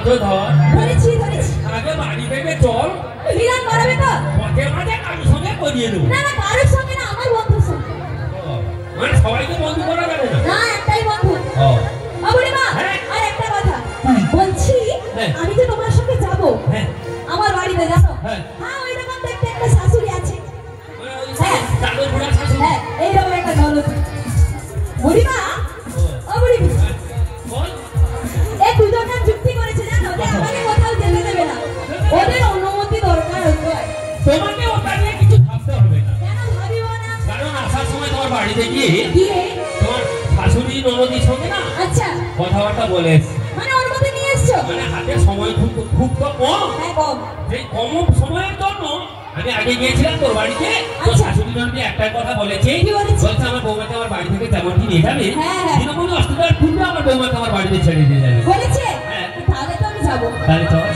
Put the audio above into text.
তো ধর ধরেছি আগে বাড়ি থেকে চল মিলন করাবে তো পথে মাঝে কারোর সঙ্গে করিয়ে দেবো না না কারোর সঙ্গে না আমার বন্ধুর সঙ্গে মানে সবাইকে বন্ধু করা যাবে না না একটাই বন্ধু বুড়িমা আর একটা কথা বলছি আমি যে তোমার সঙ্গে যাব আমার বাড়িতে জানো হ্যাঁ ওই রকম দেখতে একটা শাশুড়ি আছে হ্যাঁ চাদর বুড়া শাশুড়ি হ্যাঁ এইরকম একটা ননদ বুড়িমা বুড়িমা বল এই দুজন না যুক্তি করেছে জানো যে আমাকে কোথাও যেতে দেবে না ওদের অনুমতি দরকার হতো তোমাকে ওটা নিয়ে কিছু ভাবতে হবে না কেন ভাবিব না কারণ আসার সময় তোমার বাড়িতে গিয়ে তোমার শাশুড়ি ননদির সঙ্গে না আচ্ছা কথাবার্তা বলে মানে অনুমতি নিয়ে এসছো মানে হাতে সময় খুব তো কম হ্যাঁ কম সেই কম সময়ের জন্য আমি আগে গিয়েছিলাম তোর বাড়িতে তোর শাশুড়ি ননদি একটাই কথা বলেছে বলছে আমার বৌমাকে আমার বাড়ি থেকে তেমনটি নিয়ে যাবে দিনমণি অষ্টদার পূর্বে আমার বৌমাকে আমার বাড়িতে ছেড়ে দিয়ে যাবে বলেছে তাহলে তো আমি যাবো তাহলে চল